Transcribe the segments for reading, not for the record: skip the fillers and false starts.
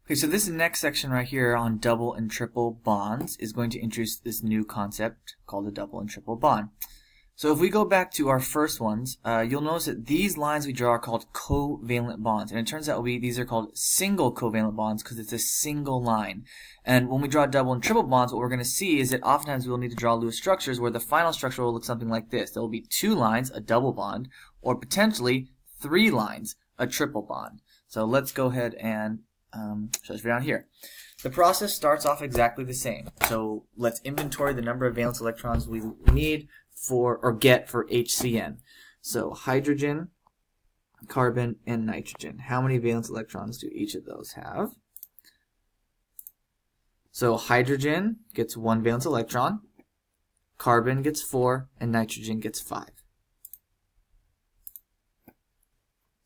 Okay, so this next section right here on double and triple bonds is going to introduce this new concept called a double and triple bond. So if we go back to our first ones, you'll notice that these lines we draw are called covalent bonds. And it turns out these are called single covalent bonds because it's a single line. And when we draw double and triple bonds, what we're going to see is that oftentimes we'll need to draw Lewis structures where the final structure will look something like this. There will be 2 lines, a double bond, or potentially 3 lines, a triple bond. So let's go ahead and show this down here. The process starts off exactly the same. So let's inventory the number of valence electrons we need for or get for HCN. So hydrogen, carbon, and nitrogen. How many valence electrons do each of those have? So hydrogen gets 1 valence electron, carbon gets 4, and nitrogen gets 5.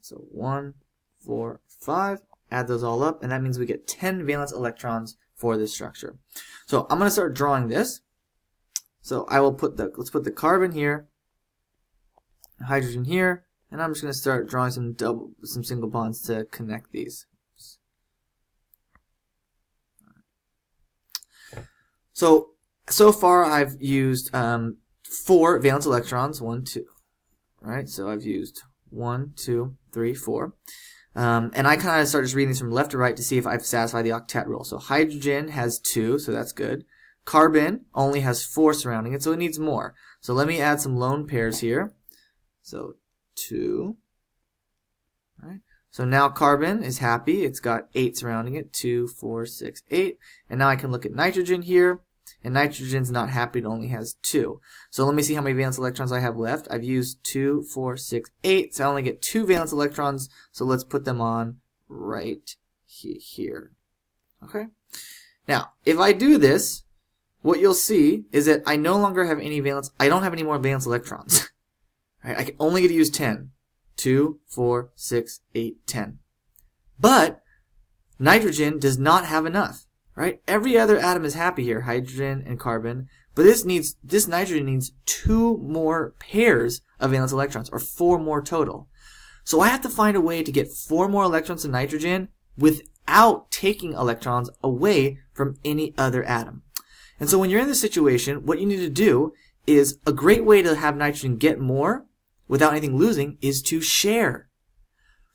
So 1, 4, 5. Add those all up, and that means we get 10 valence electrons for this structure. So I'm going to start drawing this. So I will let's put the carbon here, hydrogen here, and I'm just going to start drawing some single bonds to connect these. So far I've used 4 valence electrons, 1, 2, right? So I've used 1, 2, 3, 4. And I kind of start just reading these from left to right to see if I've satisfied the octet rule. So hydrogen has 2, so that's good. Carbon only has 4 surrounding it, so it needs more. So let me add some lone pairs here. So 2. All right. So now carbon is happy. It's got 8 surrounding it. 2, 4, 6, 8. And now I can look at nitrogen here. And nitrogen's not happy. It only has 2. So let me see how many valence electrons I have left. I've used 2, 4, 6, 8. So I only get 2 valence electrons. So let's put them on right here. Okay. Now, if I do this, what you'll see is that I no longer have any valence. I don't have any more valence electrons. Right? I can only get to use 10. 2, 4, 6, 8, 10. But nitrogen does not have enough. Right? Every other atom is happy here, hydrogen and carbon, but this nitrogen needs 2 more pairs of valence electrons, or 4 more total. So I have to find a way to get 4 more electrons to nitrogen without taking electrons away from any other atom. And so when you're in this situation, what you need to do is a great way to have nitrogen get more without anything losing is to share.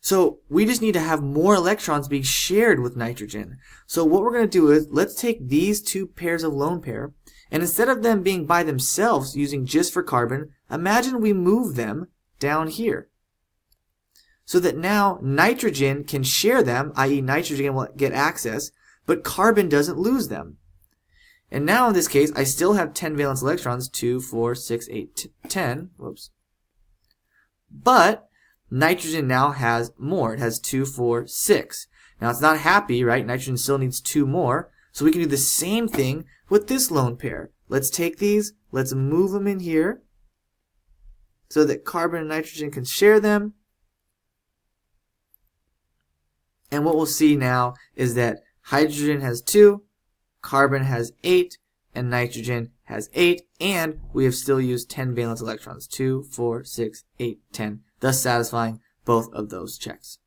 So we just need to have more electrons being shared with nitrogen. So what we're going to do is let's take these 2 pairs of lone pair, and instead of them being by themselves using just for carbon, imagine we move them down here. So that now nitrogen can share them, i.e. nitrogen will get access, but carbon doesn't lose them. And now in this case, I still have 10 valence electrons, 2, 4, 6, 8, 10. Whoops. But nitrogen now has more. It has 2, 4, 6. Now it's not happy, right? Nitrogen still needs 2 more. So we can do the same thing with this lone pair. Let's take these, let's move them in here so that carbon and nitrogen can share them. And what we'll see now is that hydrogen has 2, carbon has 8, and nitrogen has 8, and we have still used 10 valence electrons. 2, 4, 6, 8, 10. Thus satisfying both of those checks.